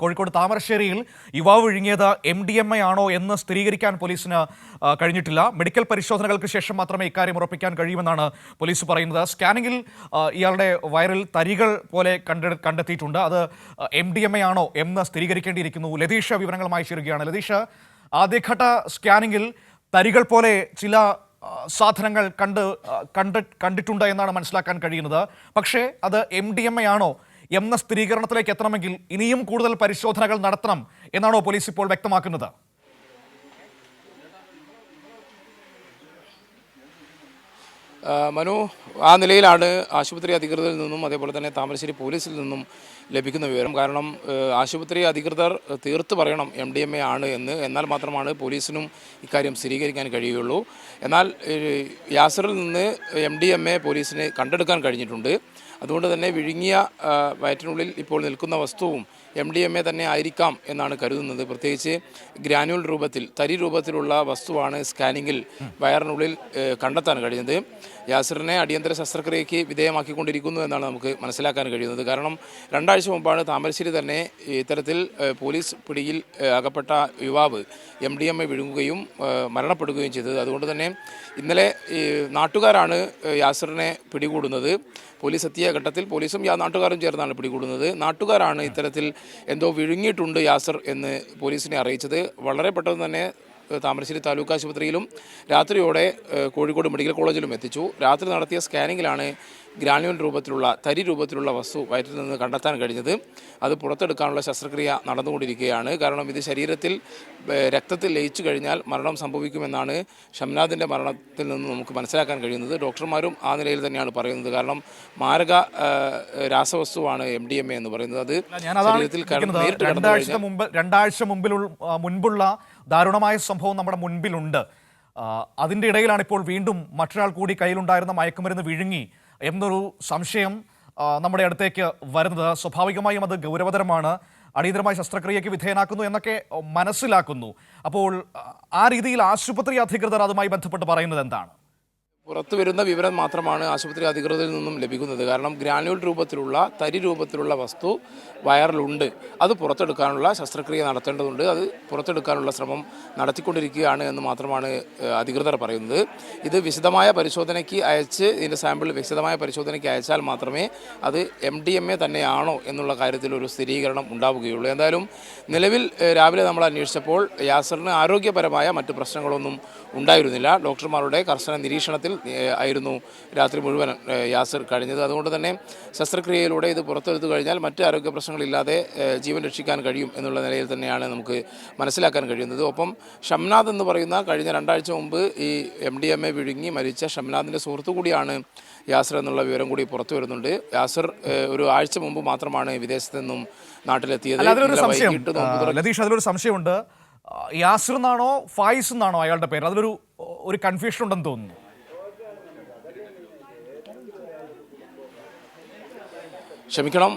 കോഴിക്കോട് താമരശ്ശേരിയിൽ യുവാവ് വിഴുങ്ങിയത് MDMA ആണോ എന്ന് സ്ഥിരീകരിക്കാൻ പോലീസിന് കഴിഞ്ഞിട്ടില്ല. മെഡിക്കൽ പരിശോധനകൾക്ക് ശേഷം മാത്രമേ ഇക്കാര്യം ഉറപ്പിക്കാൻ കഴിയുമെന്നാണ് പോലീസ് പറയുന്നത്. സ്കാനിങ്ങിൽ ഇയാളുടെ വയറിൽ തരികൾ പോലെ കണ്ടെത്തിയിട്ടുണ്ട്. അത് MDMA ആണോ എന്ന് സ്ഥിരീകരിക്കേണ്ടിയിരിക്കുന്നു. ലതീഷ് വിവരങ്ങളുമായി ചേരുകയാണ്. ലതീഷ്, ആദ്യഘട്ട സ്കാനിങ്ങിൽ തരികൾ പോലെ ചില സാധനങ്ങൾ കണ്ടിട്ടുണ്ട് എന്നാണ് മനസ്സിലാക്കാൻ കഴിയുന്നത്. പക്ഷേ അത് MDMA ആണോ എന്ന സ്ഥിരീകരണത്തിലേക്ക് എത്തണമെങ്കിൽ ഇനിയും കൂടുതൽ പരിശോധനകൾ നടത്തണം എന്നാണോ പോലീസ് ഇപ്പോൾ വ്യക്തമാക്കുന്നത്? മനു, ആ നിലയിലാണ് ആശുപത്രി അധികൃതരിൽ നിന്നും അതേപോലെ തന്നെ താമരശ്ശേരി പോലീസിൽ നിന്നും ലഭിക്കുന്ന വിവരം. കാരണം ആശുപത്രി അധികൃതർ തീർത്ത് പറയണം MDMA ആണ് എന്ന്, എന്നാൽ മാത്രമാണ് പോലീസിനും ഇക്കാര്യം സ്ഥിരീകരിക്കാൻ കഴിയുകയുള്ളൂ. എന്നാൽ യാസറിൽ നിന്ന് MDMA പോലീസിന് കണ്ടെടുക്കാൻ കഴിഞ്ഞിട്ടുണ്ട്. അതുകൊണ്ട് തന്നെ വിഴുങ്ങിയ വയറ്റിനുള്ളിൽ ഇപ്പോൾ നിൽക്കുന്ന വസ്തുവും MDMA തന്നെ ആയിരിക്കാം എന്നാണ് കരുതുന്നത്. പ്രത്യേകിച്ച് ഗ്രാനുവൽ രൂപത്തിൽ, തരി രൂപത്തിലുള്ള വസ്തുവാണ് സ്കാനിങ്ങിൽ വയറിനുള്ളിൽ കണ്ടെത്താൻ കഴിയുന്നത്. യാസിറിനെ അടിയന്തര ശസ്ത്രക്രിയയ്ക്ക് വിധേയമാക്കിക്കൊണ്ടിരിക്കുന്നു എന്നാണ് നമുക്ക് മനസ്സിലാക്കാൻ കഴിയുന്നത്. കാരണം 2 ആഴ്ച മുമ്പാണ് താമരശ്ശേരി തന്നെ ഇത്തരത്തിൽ പോലീസ് പിടിയിൽ അകപ്പെട്ട യുവാവ് MDMA വിഴുങ്ങുകയും മരണപ്പെടുകയും ചെയ്തത്. അതുകൊണ്ട് തന്നെ ഇന്നലെ നാട്ടുകാരാണ് യാസിറിനെ പിടികൂടുന്നത്. പോലീസ് എത്തിയ ഘട്ടത്തിൽ പോലീസും നാട്ടുകാരും ചേർന്നാണ് പിടികൂടുന്നത്. നാട്ടുകാരാണ് ഇത്തരത്തിൽ എന്തോ വിഴുങ്ങിയിട്ടുണ്ട് യാസർ എന്ന് പോലീസിനെ അറിയിച്ചത്. വളരെ പെട്ടെന്ന് തന്നെ താമരശ്ശേരി താലൂക്ക് ആശുപത്രിയിലും രാത്രിയോടെ കോഴിക്കോട് മെഡിക്കൽ കോളേജിലും എത്തിച്ചു. രാത്രി നടത്തിയ സ്കാനിങ്ങിലാണ് ഗ്രാനുവൽ രൂപത്തിലുള്ള, തരി രൂപത്തിലുള്ള വസ്തു വയറ്റിൽ നിന്ന് കണ്ടെത്താൻ കഴിഞ്ഞത്. അത് പുറത്തെടുക്കാനുള്ള ശസ്ത്രക്രിയ നടന്നുകൊണ്ടിരിക്കുകയാണ്. കാരണം ഇത് ശരീരത്തിൽ രക്തത്തിൽ ലയിച്ചു കഴിഞ്ഞാൽ മരണം സംഭവിക്കുമെന്നാണ് ഷംനാദിൻ്റെ മരണത്തിൽ നിന്ന് നമുക്ക് മനസ്സിലാക്കാൻ കഴിയുന്നത്. ഡോക്ടർമാരും ആ നിലയിൽ തന്നെയാണ് പറയുന്നത്. കാരണം മാരക രാസവസ്തുവാണ് MDMA എന്ന് പറയുന്നത്. അത് ശരീരത്തിൽ രണ്ടാഴ്ച മുൻപുള്ള ദാരുണമായ സംഭവം നമ്മുടെ മുൻപിലുണ്ട്. അതിൻ്റെ ഇടയിലാണ് ഇപ്പോൾ വീണ്ടും മറ്റൊരാൾ കൂടി കയ്യിലുണ്ടായിരുന്ന മയക്കുമരുന്ന് വിഴുങ്ങി എന്നൊരു സംശയം നമ്മുടെ അടുത്തേക്ക് വരുന്നത്. സ്വാഭാവികമായും അത് ഗൗരവതരമാണ്. അടിയന്തരമായ ശസ്ത്രക്രിയയ്ക്ക് വിധേയനാക്കുന്നു എന്നൊക്കെ മനസ്സിലാക്കുന്നു. അപ്പോൾ ആ രീതിയിൽ ആശുപത്രി അധികൃതർ അതുമായി ബന്ധപ്പെട്ട് പറയുന്നത് എന്താണ്? പുറത്തു വരുന്ന വിവരം മാത്രമാണ് ആശുപത്രി അധികൃതരിൽ നിന്നും ലഭിക്കുന്നത്. കാരണം ഗ്രാനുവൽ രൂപത്തിലുള്ള, തരി രൂപത്തിലുള്ള വസ്തു വയറിലുണ്ട്. അത് പുറത്തെടുക്കാനുള്ള ശസ്ത്രക്രിയ നടത്തേണ്ടതുണ്ട്. അത് പുറത്തെടുക്കാനുള്ള ശ്രമം നടത്തിക്കൊണ്ടിരിക്കുകയാണ് എന്ന് മാത്രമാണ് അധികൃതർ പറയുന്നത്. ഇത് വിശദമായ പരിശോധനയ്ക്ക് അയച്ച്, ഇതിൻ്റെ സാമ്പിൾ വിശദമായ പരിശോധനയ്ക്ക് അയച്ചാൽ മാത്രമേ അത് MDMA തന്നെയാണോ എന്നുള്ള കാര്യത്തിൽ ഒരു സ്ഥിരീകരണം ഉണ്ടാവുകയുള്ളൂ. എന്തായാലും നിലവിൽ രാവിലെ നമ്മൾ അന്വേഷിച്ചപ്പോൾ യാസറിന് ആരോഗ്യപരമായ മറ്റ് പ്രശ്നങ്ങളൊന്നും ഉണ്ടായിരുന്നില്ല. ഡോക്ടർമാരുടെ കർശന നിരീക്ഷണത്തിൽ ആയിരുന്നു രാത്രി മുഴുവൻ യാസർ കഴിഞ്ഞത്. അതുകൊണ്ട് തന്നെ ശസ്ത്രക്രിയയിലൂടെ ഇത് പുറത്തെടുത്തു കഴിഞ്ഞാൽ മറ്റ് ആരോഗ്യ പ്രശ്നങ്ങളില്ലാതെ ജീവൻ രക്ഷിക്കാൻ കഴിയും എന്നുള്ള നിലയിൽ തന്നെയാണ് നമുക്ക് മനസ്സിലാക്കാൻ കഴിയുന്നത്. ഒപ്പം ഷംനാദ് എന്ന് പറയുന്ന കഴിഞ്ഞ 2 ആഴ്ച മുമ്പ് ഈ MDMA വിഴുങ്ങി മരിച്ച ഷംനാദിൻ്റെ സുഹൃത്തു കൂടിയാണ് യാസർ എന്നുള്ള വിവരം കൂടി പുറത്തു വരുന്നുണ്ട്. യാസർ ഒരു ആഴ്ച മുമ്പ് മാത്രമാണ് വിദേശത്ത് നിന്നും നാട്ടിലെത്തിയത്. ലതീഷ്, അതിലൊരു സംശയമുണ്ട്. യാസിർ എന്നാണോ ഫായിസ് എന്നാണോ അയാളുടെ പേര്? അതിലൊരു കൺഫ്യൂഷൻ ഉണ്ടെന്ന് തോന്നുന്നു. ക്ഷമിക്കണം,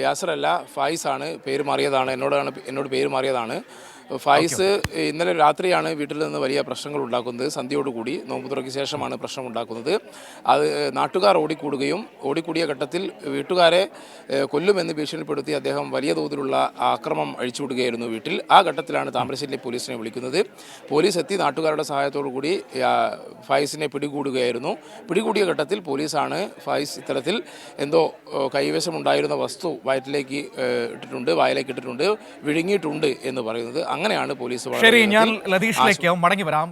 യാസർ അല്ല, ഫായിസ് ആണ്. പേര് മാറിയതാണ്. എന്നോട് പേര് മാറിയതാണ്. ഫായിസ് ഇന്നലെ രാത്രിയാണ് വീട്ടിൽ നിന്ന് വലിയ പ്രശ്നങ്ങൾ ഉണ്ടാക്കുന്നത്. സന്ധ്യയോടുകൂടി, നോമ്പുതുറയ്ക്ക് ശേഷമാണ് പ്രശ്നം ഉണ്ടാക്കുന്നത്. അത് നാട്ടുകാർ ഓടിക്കൂടിയ ഘട്ടത്തിൽ വീട്ടുകാരെ കൊല്ലുമെന്ന് ഭീഷണിപ്പെടുത്തി അദ്ദേഹം വലിയ തോതിലുള്ള ആക്രമം അഴിച്ചുവിടുകയായിരുന്നു വീട്ടിൽ. ആ ഘട്ടത്തിലാണ് താമരശ്ശേരി പോലീസിനെ വിളിക്കുന്നത്. പോലീസ് എത്തി നാട്ടുകാരുടെ സഹായത്തോടു കൂടി ഫായിസിനെ പിടികൂടുകയായിരുന്നു. പിടികൂടിയ ഘട്ടത്തിൽ പോലീസാണ് ഫായിസ് ഇത്തരത്തിൽ എന്തോ കൈവശമുണ്ടായിരുന്ന വസ്തു വായിലേക്ക് ഇട്ടിട്ടുണ്ട്, വിഴുങ്ങിയിട്ടുണ്ട് എന്ന് പറയുന്നത്. അങ്ങനെയാണ് പോലീസ്. ശരി, ഞാൻ ലതീഷിലേക്ക് മടങ്ങി വരാം.